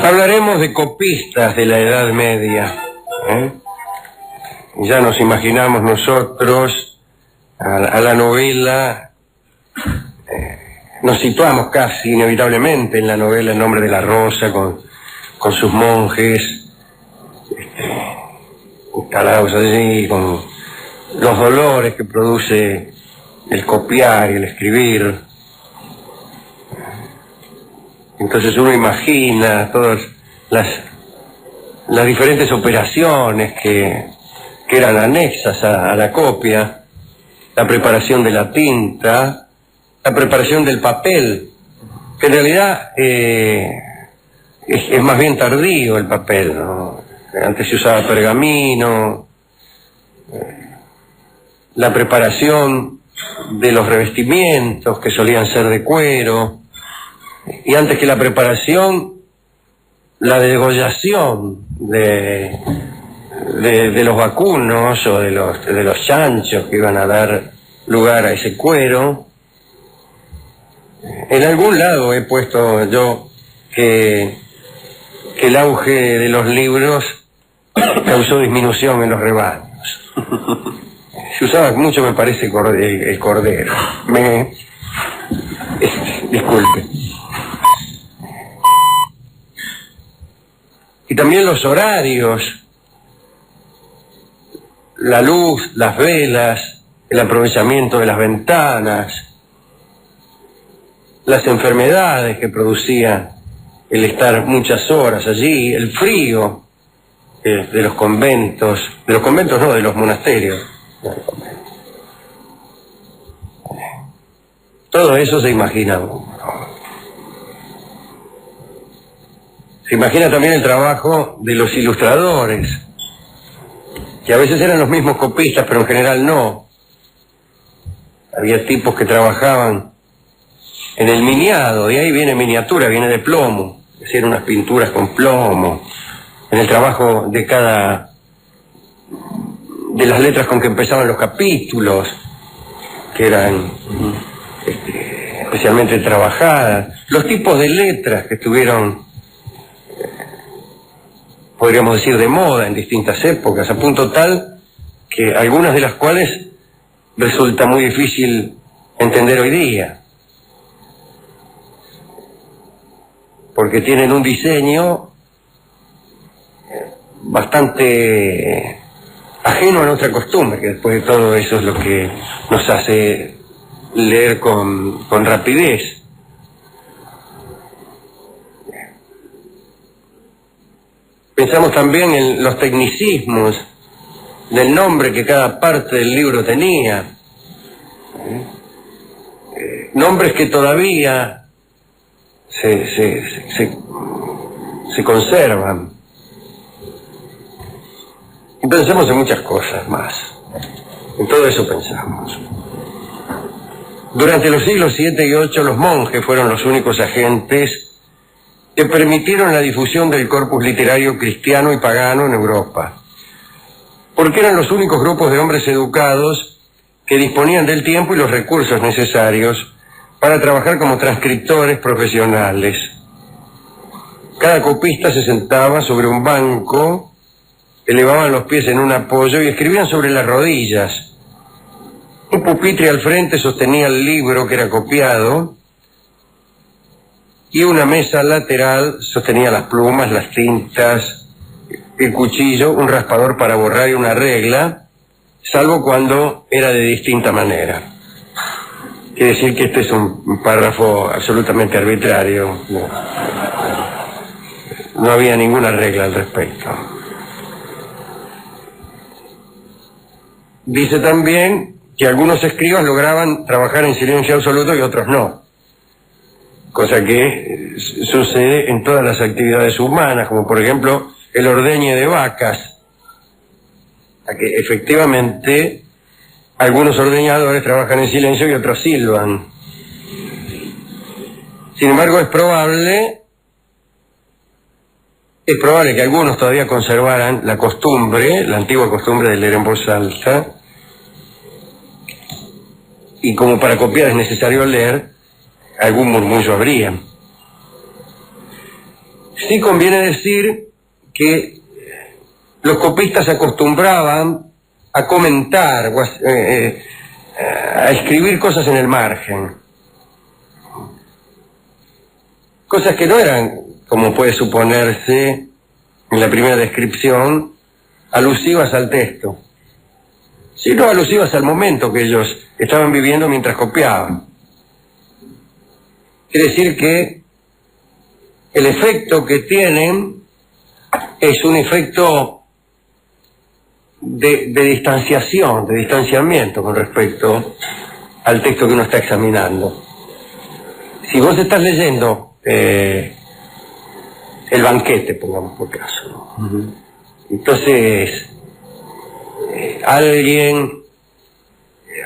Hablaremos de copistas de la Edad Media. Ya nos imaginamos nosotros a la novela, nos situamos casi inevitablemente en la novela El nombre de la rosa, con sus monjes instalados allí, con los dolores que produce el copiar y el escribir. Entonces uno imagina todas las diferentes operaciones que eran anexas a la copia, la preparación de la tinta, la preparación del papel, que en realidad es más bien tardío el papel, ¿no? Antes se usaba pergamino, la preparación de los revestimientos que solían ser de cuero, y antes que la preparación, la degollación de los vacunos o de los chanchos que iban a dar lugar a ese cuero. En algún lado he puesto yo que el auge de los libros causó disminución en los rebaños. Se usaba mucho, me parece, el cordero. Disculpe. Y también los horarios, la luz, las velas, el aprovechamiento de las ventanas, las enfermedades que producía el estar muchas horas allí, el frío de los conventos no, de los monasterios. Todo eso se imagina uno. Se imagina también el trabajo de los ilustradores, que a veces eran los mismos copistas, pero en general no. Había tipos que trabajaban en el miniado, de ahí viene miniatura, viene de plomo, hacían unas pinturas con plomo, en el trabajo de las letras con que empezaban los capítulos, que eran especialmente trabajadas, los tipos de letras que estuvieron, podríamos decir, de moda en distintas épocas, a punto tal que algunas de las cuales resulta muy difícil entender hoy día, porque tienen un diseño bastante ajeno a nuestra costumbre, que después de todo eso es lo que nos hace leer con rapidez. Pensamos también en los tecnicismos del nombre que cada parte del libro tenía, nombres que todavía se conservan. Y pensemos en muchas cosas más. En todo eso pensamos. Durante los siglos VII y VIII los monjes fueron los únicos agentes que permitieron la difusión del corpus literario cristiano y pagano en Europa, porque eran los únicos grupos de hombres educados que disponían del tiempo y los recursos necesarios para trabajar como transcriptores profesionales. Cada copista se sentaba sobre un banco, elevaban los pies en un apoyo y escribían sobre las rodillas. Un pupitre al frente sostenía el libro que era copiado y una mesa lateral sostenía las plumas, las tintas, el cuchillo, un raspador para borrar y una regla, salvo cuando era de distinta manera. Quiere decir que este es un párrafo absolutamente arbitrario. No había ninguna regla al respecto. Dice también que algunos escribas lograban trabajar en silencio absoluto y otros no, cosa que sucede en todas las actividades humanas, como por ejemplo el ordeñe de vacas, a que efectivamente algunos ordeñadores trabajan en silencio y otros silban. Sin embargo, es probable que algunos todavía conservaran la costumbre, la antigua costumbre de leer en voz alta, y como para copiar es necesario leer, algún murmullo habría. Sí conviene decir que los copistas acostumbraban a comentar o a escribir cosas en el margen. Cosas que no eran, como puede suponerse en la primera descripción, alusivas al texto, sino alusivas al momento que ellos estaban viviendo mientras copiaban. Quiere decir que el efecto que tienen es un efecto de distanciación, de distanciamiento con respecto al texto que uno está examinando. Si vos estás leyendo el banquete, pongamos por caso, ¿no? Entonces alguien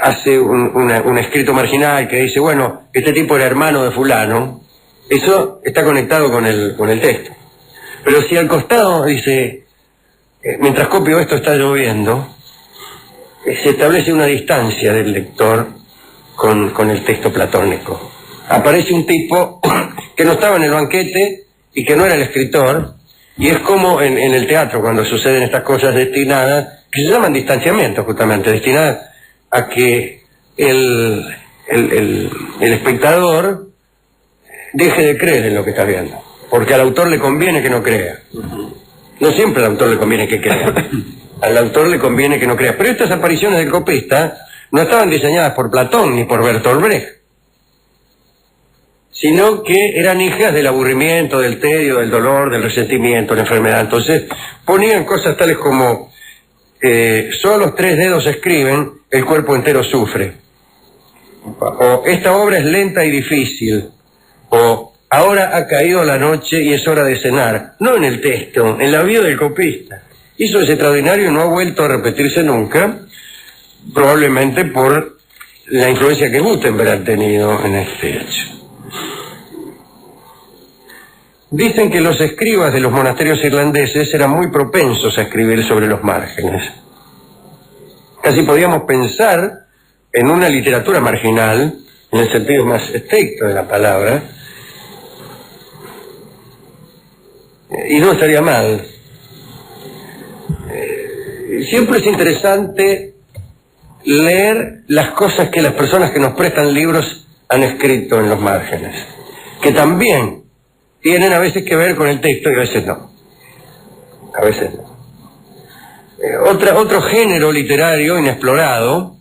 hace un escrito marginal que dice, bueno, este tipo era hermano de fulano, eso está conectado con el texto. Pero si al costado dice, mientras copio esto está lloviendo, se establece una distancia del lector con el texto platónico. Aparece un tipo que no estaba en el banquete y que no era el escritor, y es como en el teatro cuando suceden estas cosas destinadas, que se llaman distanciamientos justamente, destinadas a que el espectador deje de creer en lo que está viendo, porque al autor le conviene que no crea. No siempre al autor le conviene que crea, al autor le conviene que no crea. Pero estas apariciones del copista no estaban diseñadas por Platón ni por Bertolt Brecht, sino que eran hijas del aburrimiento, del tedio, del dolor, del resentimiento, de la enfermedad. Entonces ponían cosas tales como solo los 3 dedos escriben, el cuerpo entero sufre, o esta obra es lenta y difícil, o ahora ha caído la noche y es hora de cenar. No en el texto, en la vida del copista. Eso es extraordinario y no ha vuelto a repetirse nunca, probablemente por la influencia que Gutenberg ha tenido en este hecho. Dicen que los escribas de los monasterios irlandeses eran muy propensos a escribir sobre los márgenes. Casi podíamos pensar en una literatura marginal, en el sentido más estricto de la palabra, y no estaría mal. Siempre es interesante leer las cosas que las personas que nos prestan libros han escrito en los márgenes, que también tienen a veces que ver con el texto y a veces no. A veces no. Otro género literario inexplorado,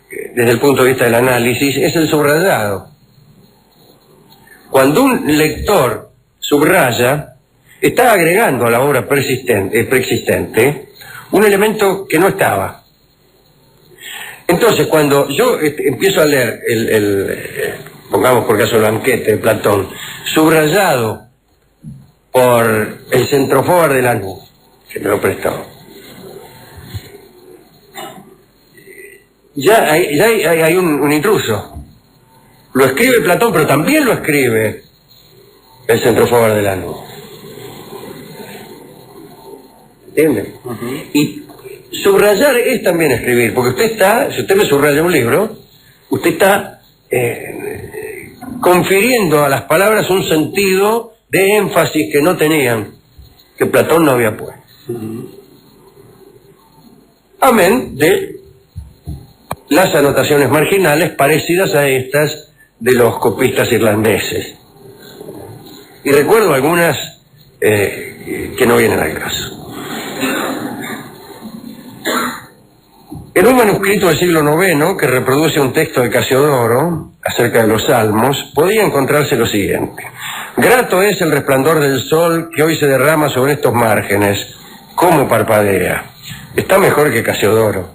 desde el punto de vista del análisis, es el subrayado. Cuando un subraya, está agregando a la obra preexistente un elemento que no estaba. Entonces, cuando yo empiezo a leer pongamos por caso el banquete de Platón, subrayado por el centrofor de la luz, que me lo prestó, ya hay un intruso. Lo escribe Platón, pero también lo escribe el centrofor de la luz. ¿Entienden? Y subrayar es también escribir, porque si usted me subraya un libro, usted está confiriendo a las palabras un sentido de énfasis que no tenían, que Platón no había puesto. Amén de las anotaciones marginales parecidas a estas de los copistas irlandeses. Y recuerdo algunas que no vienen al caso. En un manuscrito del siglo IX que reproduce un texto de Casiodoro acerca de los salmos, podía encontrarse lo siguiente: grato es el resplandor del sol que hoy se derrama sobre estos márgenes, cómo parpadea. Está mejor que Casiodoro.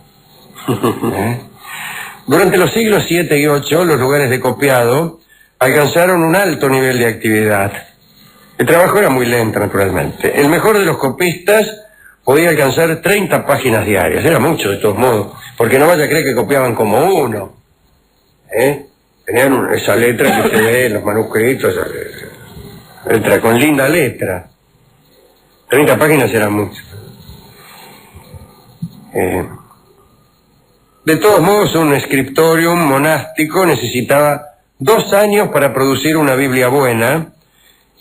Durante los siglos VII y VIII, los lugares de copiado alcanzaron un alto nivel de actividad. El trabajo era muy lento, naturalmente. El mejor de los copistas podía alcanzar 30 páginas diarias. Era mucho, de todos modos, porque no vaya a creer que copiaban como uno. Tenían esa letra que se ve en los manuscritos, letra con linda letra. 30 páginas eran mucho. De todos modos, un scriptorium monástico necesitaba 2 años para producir una Biblia buena,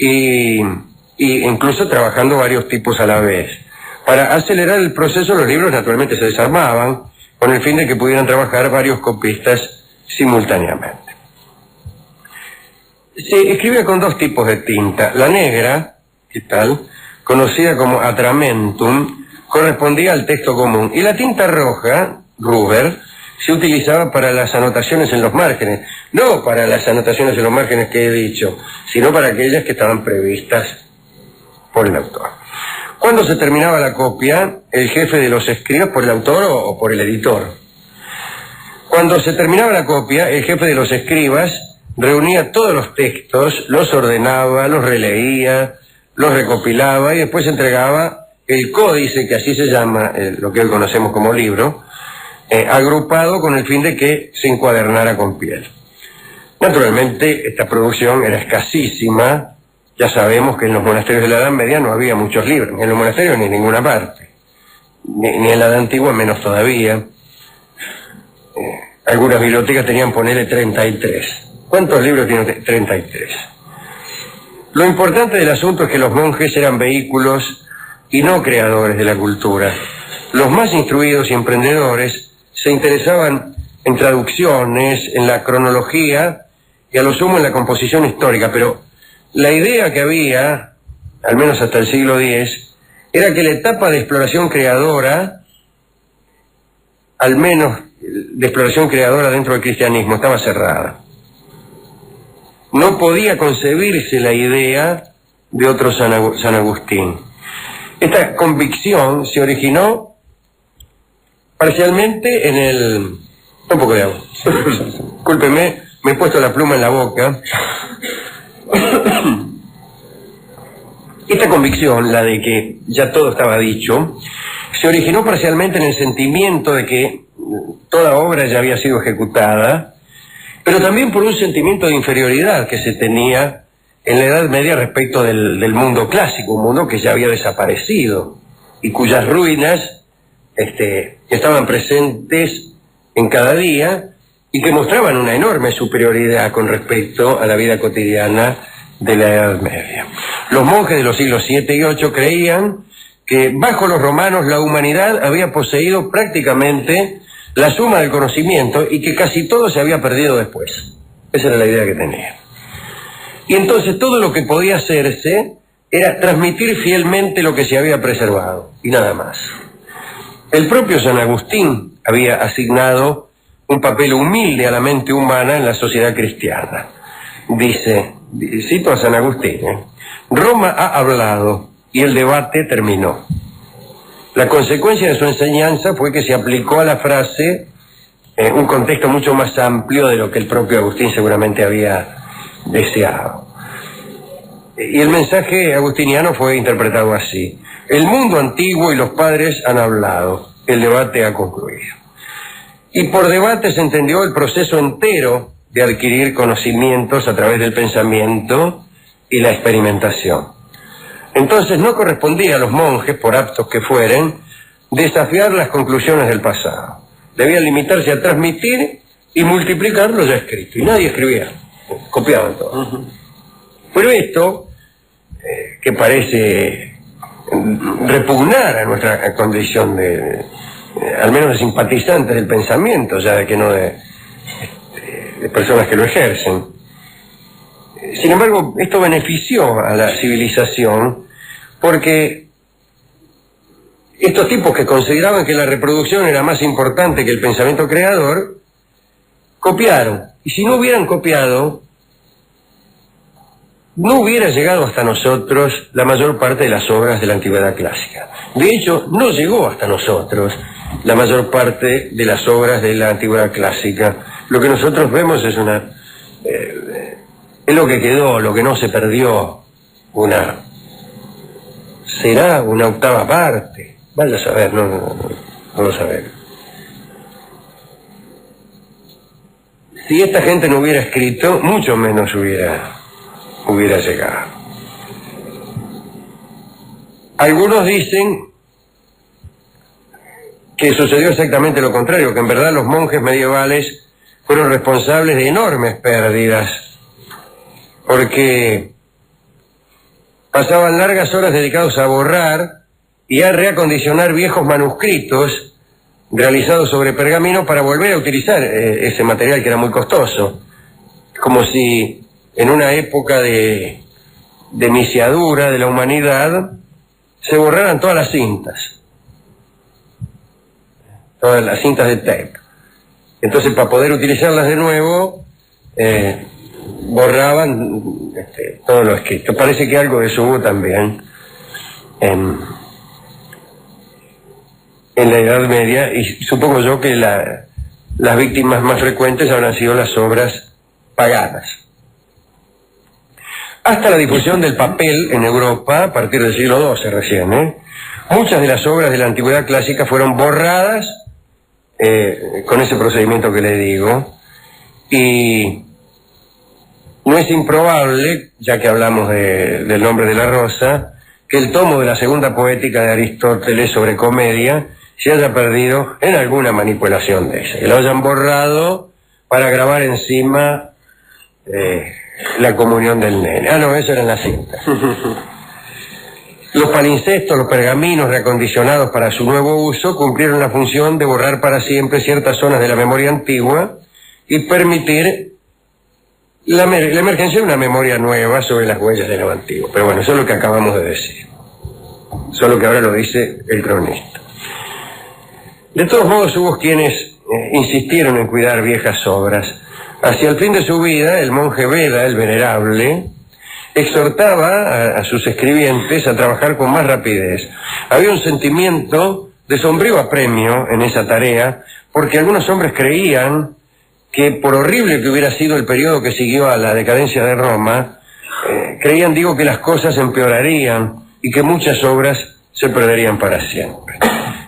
y incluso trabajando varios tipos a la vez. Para acelerar el proceso, los libros naturalmente se desarmaban con el fin de que pudieran trabajar varios copistas simultáneamente. Se escribía con dos tipos de tinta. La negra, ¿qué tal?, conocida como atramentum, correspondía al texto común, y la tinta roja, ruber, se utilizaba para las anotaciones en los márgenes, no para las anotaciones en los márgenes que he dicho, sino para aquellas que estaban previstas por el autor. Cuando se terminaba la copia, el jefe de los escribas, por el autor o por el editor. Cuando se terminaba la copia, el jefe de los escribas reunía todos los textos, los ordenaba, los releía, los recopilaba y después entregaba el códice, que así se llama, lo que hoy conocemos como libro, agrupado con el fin de que se encuadernara con piel. Naturalmente, esta producción era escasísima. Ya sabemos que en los monasterios de la Edad Media no había muchos libros, ni en los monasterios ni en ninguna parte, ni en la Edad Antigua menos todavía. Algunas bibliotecas tenían, ponele, 33. ¿Cuántos libros tiene usted? 33. Lo importante del asunto es que los monjes eran vehículos y no creadores de la cultura. Los más instruidos y emprendedores se interesaban en traducciones, en la cronología y a lo sumo en la composición histórica, pero la idea que había, al menos hasta el siglo X, era que la etapa de exploración creadora, al menos de exploración creadora dentro del cristianismo, estaba cerrada. No podía concebirse la idea de otro San Agustín. Esta convicción se originó parcialmente en el... Un poco de agua. Discúlpeme, me he puesto la pluma en la boca. Esta convicción, la de que ya todo estaba dicho, se originó parcialmente en el sentimiento de que toda obra ya había sido ejecutada, pero también por un sentimiento de inferioridad que se tenía en la Edad Media respecto del mundo clásico, un mundo que ya había desaparecido y cuyas ruinas estaban presentes en cada día y que mostraban una enorme superioridad con respecto a la vida cotidiana de la Edad Media. Los monjes de los siglos VII y VIII creían que bajo los romanos la humanidad había poseído prácticamente la suma del conocimiento y que casi todo se había perdido después. Esa era la idea que tenía. Y entonces todo lo que podía hacerse era transmitir fielmente lo que se había preservado, y nada más. El propio San Agustín había asignado un papel humilde a la mente humana en la sociedad cristiana. Dice, cito a San Agustín, Roma ha hablado y el debate terminó. La consecuencia de su enseñanza fue que se aplicó a la frase un contexto mucho más amplio de lo que el propio Agustín seguramente había deseado. Y el mensaje agustiniano fue interpretado así: el mundo antiguo y los padres han hablado, el debate ha concluido. Y por debate se entendió el proceso entero de adquirir conocimientos a través del pensamiento y la experimentación. Entonces no correspondía a los monjes, por aptos que fueren, desafiar las conclusiones del pasado. Debían limitarse a transmitir y multiplicar lo ya escrito. Y nadie escribía, copiaban todo. Pero esto, que parece repugnar a nuestra condición de al menos de simpatizantes del pensamiento, ya de que no de personas que lo ejercen. Sin embargo, esto benefició a la civilización porque estos tipos que consideraban que la reproducción era más importante que el pensamiento creador, copiaron. Y si no hubieran copiado, no hubiera llegado hasta nosotros la mayor parte de las obras de la antigüedad clásica. De hecho, no llegó hasta nosotros la mayor parte de las obras de la antigüedad clásica. Lo que nosotros vemos es es lo que quedó, lo que no se perdió. Será una octava parte. Vaya a saber, no lo sabemos. Si esta gente no hubiera escrito, mucho menos hubiera llegado. Algunos dicen que sucedió exactamente lo contrario, que en verdad los monjes medievales fueron responsables de enormes pérdidas, porque pasaban largas horas dedicados a borrar y a reacondicionar viejos manuscritos realizados sobre pergamino para volver a utilizar ese material que era muy costoso. Como si en una época de misiadura de la humanidad se borraran todas las cintas de tape. Entonces, para poder utilizarlas de nuevo, borraban todo lo escrito. Parece que algo de eso hubo también en la Edad Media, y supongo yo que las víctimas más frecuentes habrán sido las obras paganas. Hasta la difusión del papel en Europa, a partir del siglo XII recién, muchas de las obras de la antigüedad clásica fueron borradas con ese procedimiento que le digo, y no es improbable, ya que hablamos del nombre de la rosa, que el tomo de la segunda poética de Aristóteles sobre comedia se haya perdido en alguna manipulación de ella, que lo hayan borrado para grabar encima la comunión del nene. Ah, no, eso era en la cinta. Los palimpsestos, los pergaminos reacondicionados para su nuevo uso, cumplieron la función de borrar para siempre ciertas zonas de la memoria antigua y permitir la emergencia de una memoria nueva sobre las huellas de lo antiguo. Pero bueno, eso es lo que acabamos de decir. Solo que ahora lo dice el cronista. De todos modos, hubo quienes insistieron en cuidar viejas obras. Hacia el fin de su vida, el monje Beda, el venerable, exhortaba a sus escribientes a trabajar con más rapidez. Había un sentimiento de sombrío apremio en esa tarea, porque algunos hombres creían que, por horrible que hubiera sido el periodo que siguió a la decadencia de Roma, creían, que las cosas empeorarían y que muchas obras se perderían para siempre.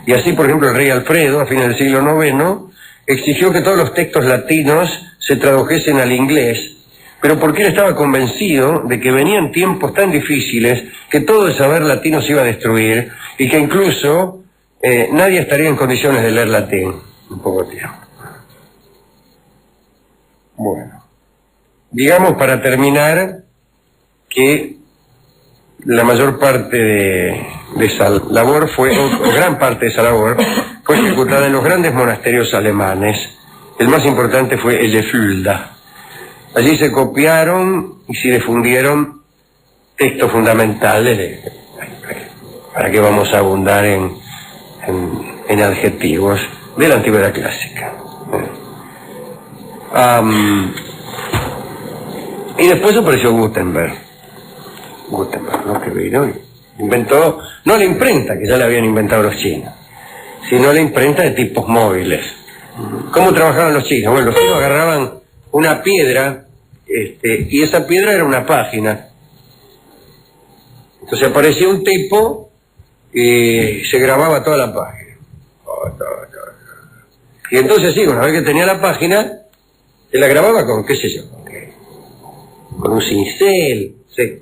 Y así, por ejemplo, el rey Alfredo, a fines del siglo IX, exigió que todos los textos latinos se tradujesen al inglés, pero porque él estaba convencido de que venían tiempos tan difíciles que todo el saber latino se iba a destruir y que incluso nadie estaría en condiciones de leer latín en poco tiempo. Bueno, digamos para terminar que la mayor parte de esa labor o gran parte de esa labor fue ejecutada en los grandes monasterios alemanes. El más importante fue el de Fulda. Allí se copiaron y se difundieron textos fundamentales para que vamos a abundar en adjetivos de la antigüedad clásica. Y después apareció Gutenberg, ¿no? Que vino y inventó, no la imprenta que ya la habían inventado los chinos, sino la imprenta de tipos móviles. ¿Cómo trabajaban los chinos? Bueno, los chinos agarraban una piedra, y esa piedra era una página. Entonces aparecía un tipo y se grababa toda la página. Y entonces sí, una vez que tenía la página, se la grababa con, qué sé yo, con un cincel, sí.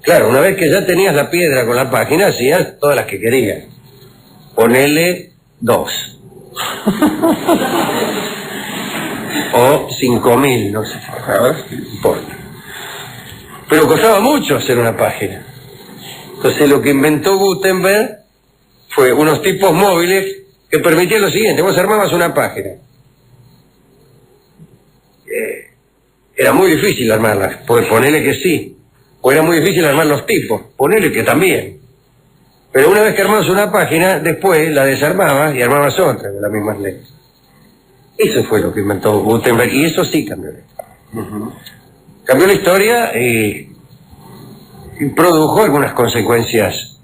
Claro, una vez que ya tenías la piedra con la página, hacías todas las que querías. Ponele 2. O 5.000, no sé, no importa. Pero costaba mucho hacer una página. Entonces lo que inventó Gutenberg fue unos tipos móviles que permitían lo siguiente: vos armabas una página. Era muy difícil armarla, pues ponele que sí. O era muy difícil armar los tipos, ponele que también. Pero una vez que armabas una página, después la desarmabas y armabas otra con las mismas letras. Eso fue lo que inventó Gutenberg, y eso sí cambió la historia. Cambió la historia y produjo algunas consecuencias,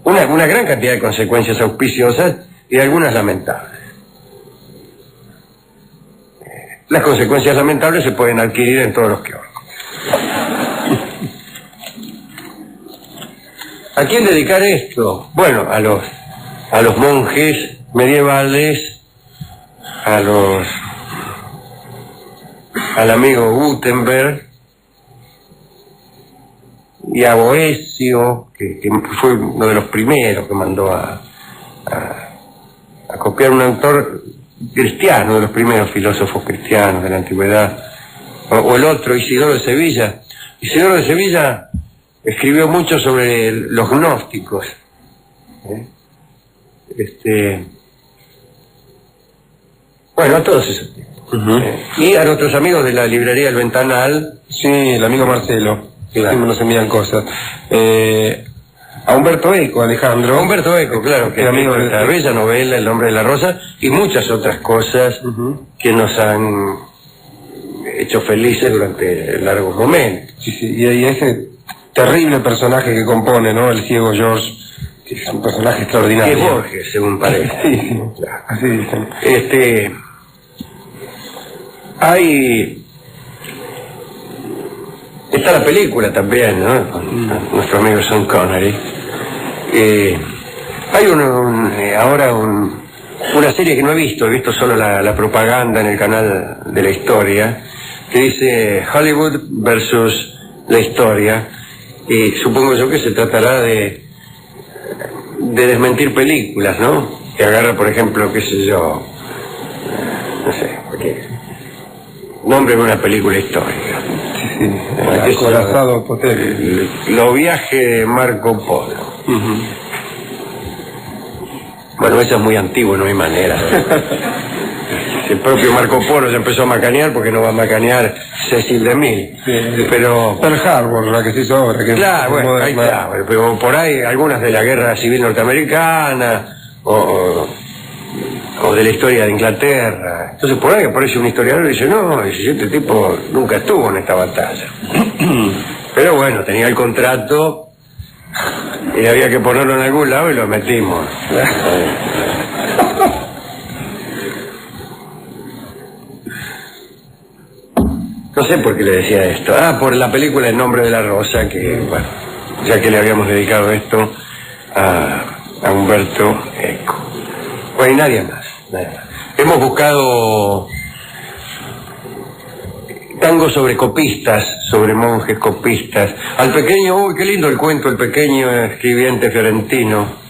una gran cantidad de consecuencias auspiciosas y algunas lamentables. Las consecuencias lamentables se pueden adquirir en todos los kioscos. ¿A quién dedicar esto? Bueno, a los monjes medievales, al amigo Gutenberg y a Boecio, que fue uno de los primeros que mandó a copiar un autor cristiano, de los primeros filósofos cristianos de la antigüedad, o el otro, Isidoro de Sevilla. Isidoro de Sevilla escribió mucho sobre los gnósticos. Bueno, a todos esos tipos. Y a nuestros amigos de la librería El Ventanal. Sí, el amigo Marcelo, que Claro. siempre nos envían cosas. A Humberto Eco, Alejandro. Humberto Eco, claro, que el amigo de la bella novela El Nombre de la Rosa y muchas otras cosas que nos han hecho felices durante largos momentos. Sí, sí, y ese terrible personaje que compone, ¿no? El ciego George, que es un personaje Que extraordinario. es Borges, según parece. Sí, Claro. así dicen. Está la película también, ¿no? Con nuestro amigo Sean Connery. Hay ahora una serie que no he visto solo la propaganda en el canal de la historia, que dice Hollywood versus la historia, y supongo yo que se tratará de desmentir películas, ¿no? Que agarra, por ejemplo, qué sé yo, no sé, porque nombre de una película histórica. El acorazado Potel. Los viajes de Marco Polo. Bueno, eso es muy antiguo, no hay manera. El propio Marco Polo ya empezó a macanear, porque no va a macanear Cecil DeMille. Sí. Pero Pearl Harbor, la que se hizo ahora. Que claro, bueno, ahí está. Pero por ahí algunas de la Guerra Civil Norteamericana o de la historia de Inglaterra. Entonces por ahí aparece un historiador y dice, no, este tipo nunca estuvo en esta batalla. Pero bueno, tenía el contrato y había que ponerlo en algún lado y lo metimos. No sé por qué le decía esto. Por la película El Nombre de la Rosa, que, bueno, ya que le habíamos dedicado esto a Humberto Eco. Bueno, y nadie más. Hemos buscado tangos sobre copistas, sobre monjes copistas. Al pequeño, uy, qué lindo el cuento, el pequeño escribiente fiorentino.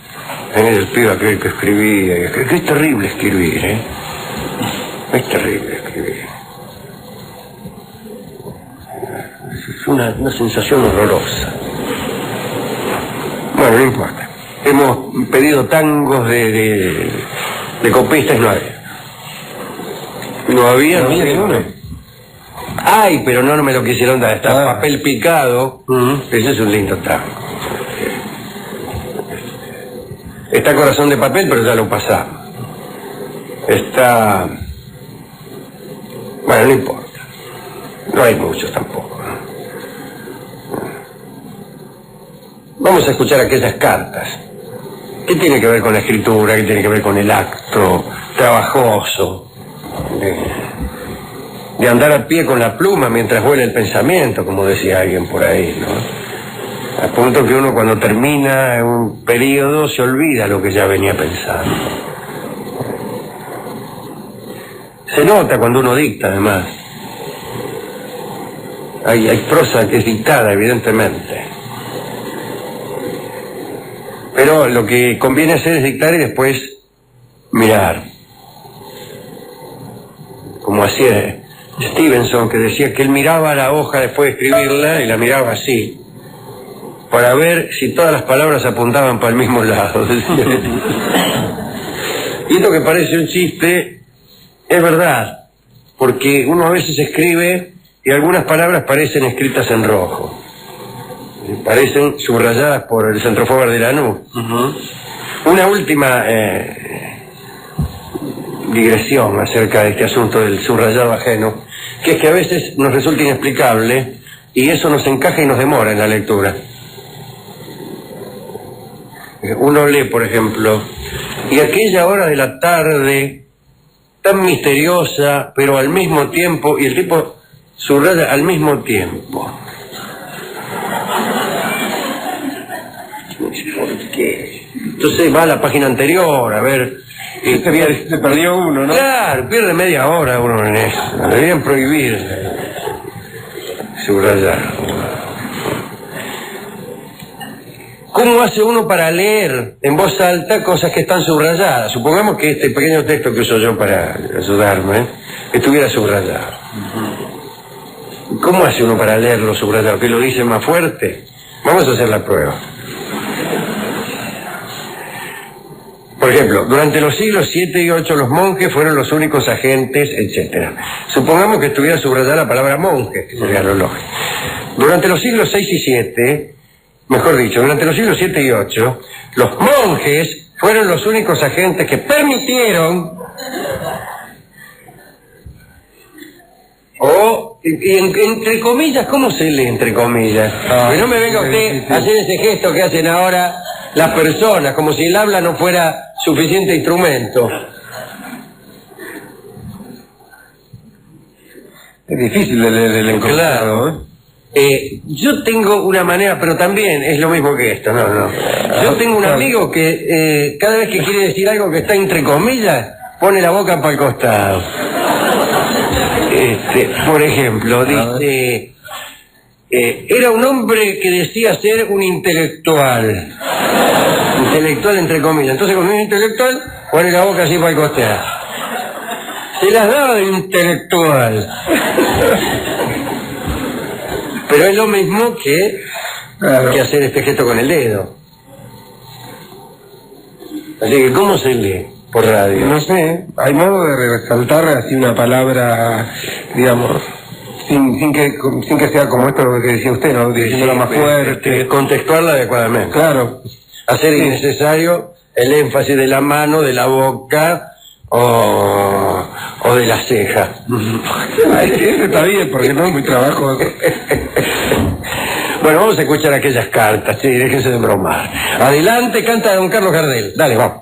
En el pibe aquel que escribía. Que es terrible escribir, ¿eh? Es terrible escribir. Es una sensación horrorosa. Bueno, no importa. Hemos pedido tangos de copistas, no había. No había, no sé ninguno. Ay, pero no me lo quisieron dar. Está papel picado. Ese es un lindo tango. Está Corazón de Papel, pero ya lo pasamos. Está... Bueno, no importa. No hay muchos tampoco. Vamos a escuchar aquellas cartas. ¿Qué tiene que ver con la escritura? ¿Qué tiene que ver con el acto trabajoso? De andar a pie con la pluma mientras vuela el pensamiento, como decía alguien por ahí, ¿no? A punto que uno cuando termina un periodo se olvida lo que ya venía pensando. Se nota cuando uno dicta, además. Hay prosa que es dictada, evidentemente. Pero lo que conviene hacer es dictar y después mirar. Como hacía Stevenson, que decía que él miraba la hoja después de escribirla y la miraba así, para ver si todas las palabras apuntaban para el mismo lado. Y esto que parece un chiste es verdad, porque uno a veces escribe y algunas palabras parecen escritas en rojo. Parecen subrayadas por el centrofogar de Lanús. Una última digresión acerca de este asunto del subrayado ajeno, que es que a veces nos resulta inexplicable y eso nos encaja y nos demora en la lectura. Uno lee, por ejemplo, y aquella hora de la tarde tan misteriosa, pero al mismo tiempo, y el tipo subraya al mismo tiempo. ¿Por qué? Entonces va a la página anterior a ver. Se perdió uno, ¿no? Claro, pierde media hora uno en eso. Deberían prohibir subrayar. ¿Cómo hace uno para leer en voz alta cosas que están subrayadas? Supongamos que este pequeño texto que uso yo para ayudarme estuviera subrayado. ¿Cómo hace uno para leerlo subrayado? ¿Que lo dice más fuerte? Vamos a hacer la prueba. Por ejemplo, durante los siglos 7 y 8 los monjes fueron los únicos agentes, etc. Supongamos que estuviera subrayada la palabra monjes, que sería lo lógico. Durante los siglos 6 y 7, mejor dicho, durante los siglos 7 y 8, los monjes fueron los únicos agentes que permitieron, entre comillas, ¿cómo se lee entre comillas? Que no me venga usted a hacer ese gesto que hacen ahora las personas, como si el habla no fuera suficiente instrumento. Es difícil de leer el encruzado, Claro. Yo tengo una manera, pero también es lo mismo que esto, no. Yo tengo un amigo que cada vez que quiere decir algo que está entre comillas, pone la boca para el costado. Por ejemplo, dice, era un hombre que decía ser un intelectual. Intelectual entre comillas. Entonces, con un intelectual, pone la boca así para el costado. Se las daba de intelectual. Pero es lo mismo que hacer este gesto con el dedo. Así que, ¿cómo se lee por radio? No sé, hay modo de resaltar así una palabra, digamos, sin que sea como esto que decía usted, ¿no? Diciéndola más fuerte. Contextuarla adecuadamente. Claro. Hacer innecesario el énfasis de la mano, de la boca o de la ceja. Eso está bien, porque no es muy trabajo. Bueno, vamos a escuchar aquellas cartas, sí, déjense de bromar. Adelante, canta don Carlos Gardel. Dale, vamos.